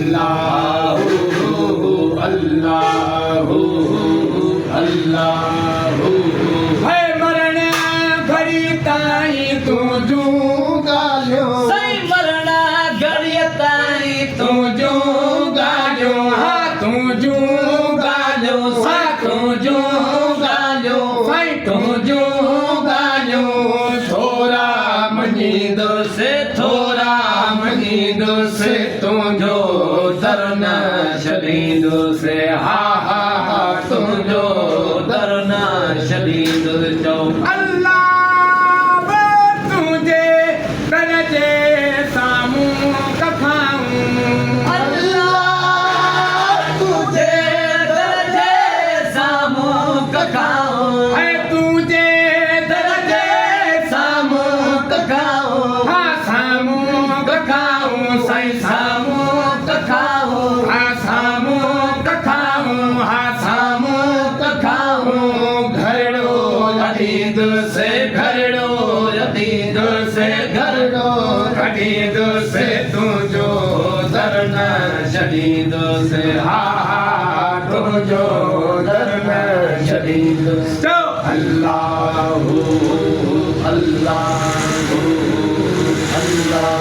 अल्लाह अल्लाह अल्लाह है मरण घड़ी ताई तू जो गालो सही मरण घड़ी ताई तू जो गालो हाँ तू जो गालो सा तू जो गालो भाई तू जो गालो थोड़ा मनीद से थोड़ा मनीद से तू जो दरना शदीद से हा हा हा तू जो दरना शदीद जो अल्लाह तुझे करजे सामू कखाऊं अल्लाह तुझे दरजे सामू कखाऊं है तुझे दरजे सामू कखाऊं हाँ सामू कखाऊं सही सामू कखाऊं हाँ सामू कखाऊं हाँ सामू कखाऊं घरड़ो अदीद से घरड़ो अदीद से घरड़ो अदीद से तू जो दरना शदीद से हा हा तू जो दरना शदीद तो अल्लाह अल्लाह अल्लाह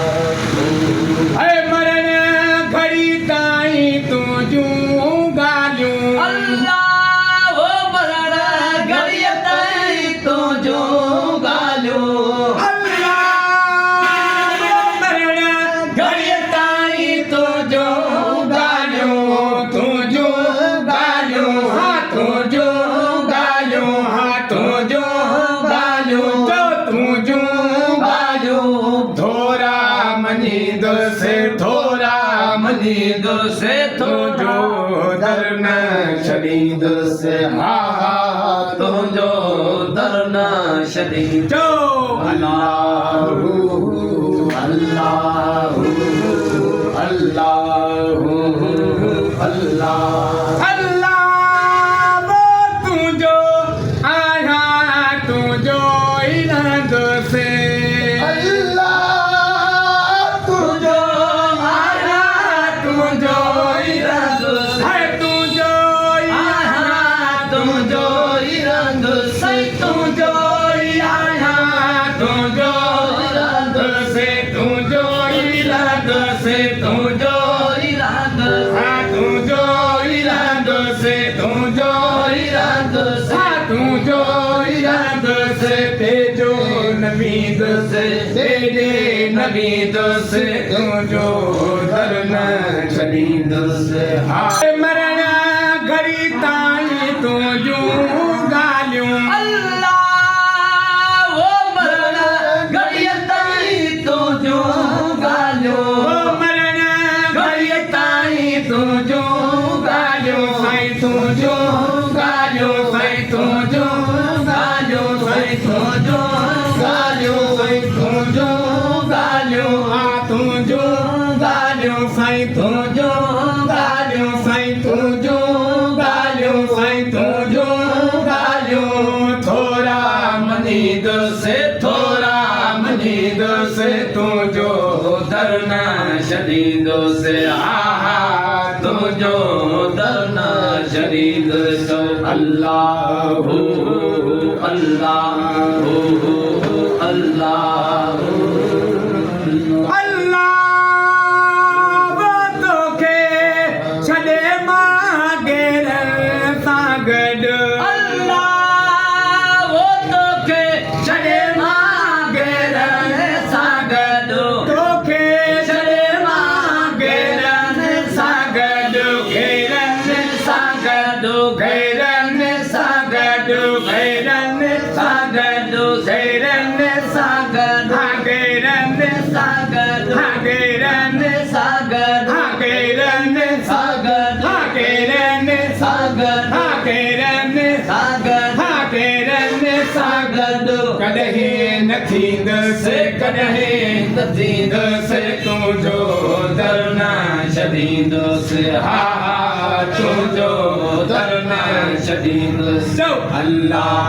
है मरण घड़ी ताई तू जो गालूं अल्लाह वो मरण घड़ी ताई तो जो गालो मनीद से तो जो दरना शदीद से हा हा तो जो दरना शदीद जो अल्लाह अल्लाह अल्लाह अल्लाह अल्लाह तू जो आया तू जो इनाद से से तू जो इराद हाँ तू जो इराद से तू जो इराद से तू जो इराद से तेजो नबीद से तेरे नबीद से तू जो दरना शदीद से हाँ मरण घड़ी ताई तू जो गालूं अल्लाह वो मरण घड़ी ताई तो जो गालो तू जो गालो साईं तू जो गालो साईं तू जो गालो साईं तू जो गालो साईं तू जो गालो हाँ तू जो गालो साईं तू जो गालो साईं तू जो गालो साईं तू जो गालो थोड़ा मनीद से तू जो दरना शदीद से हा हा तू जो दरना शदीद से अल्लाह अल्लाह अल्लाह अल्लाह तो के छड़े मांगे सागड अल्लाह वो तो के छड़े मांगे सागड तो के छड़े मांगे सागड घेरन सागड घेरन सागड घेरन सागड घेरन सागड घेरन सागड घेरन सागड घेरन सागड घेरन सागड घेरन सागड घेरन सागड कदहे नथींद से कदहे नथींद से तू जो दरना शदीद से हा हा तू जो दरना शदीद से अल्लाह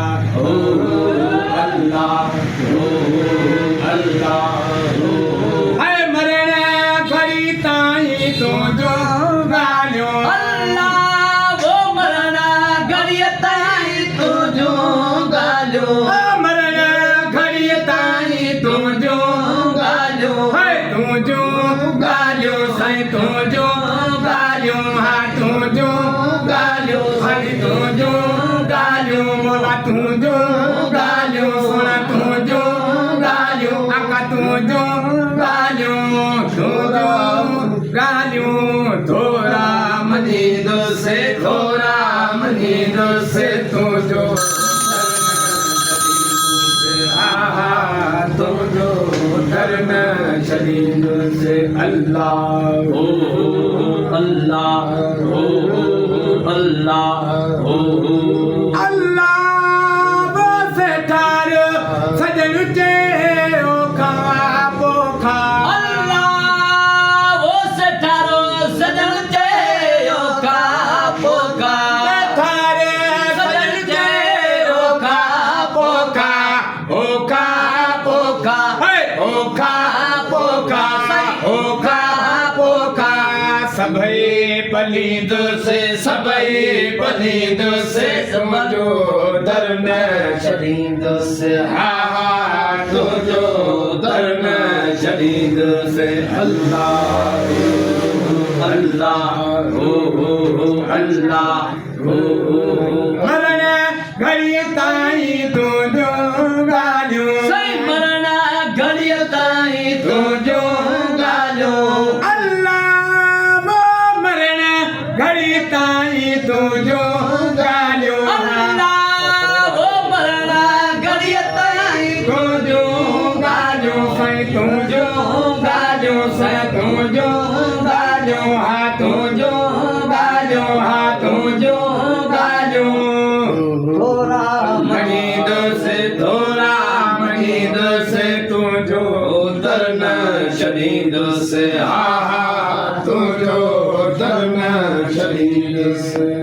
अल्लाह अल्लाह है मरण घड़ी ताई तू जो जो गालियों हाँ तू जो गालियों हरी तू जो गालियों मोला तू जो गालियों सोना तू जो गालियों आका तू जो गालियों तू जो गालियों थोड़ा मजीद से थोड़ा मजीद से तू जो तो जो डरना शरीर से अल्लाह ओ अल्लाह ओ अल्लाह ओ अल्लाह बस ठार सजन चे ओ खा पोखा अल्लाह वो सठारो सजन जे ओ का पोका थारे सजन चे ओ खा पोखा ओ खा पोखा ओ खा पोखा ओ खा पोखा सभई पलीद से सभई पलीद से समझो दरन शरीद से हा तो जो दरन शरीद से अल्लाह अल्लाह ओ अल्लाह ओ मरण घड़ी ताई तो जो गालियों सही मरना घड़िया ताई तो जो गालियों अल्लाह वो मरण घड़ी ताई तो जो गालियों अल्लाह वो मरना घड़िया ताई तो जो गालियों से तो जो गालियों से तो जो गालियों हाँ तो जो गालियों हाँ तो जो गालियों थोड़ा मनीद से थोड़ा मनीद से तू जो दरना शरीद से हा तू जो दरना शरीद से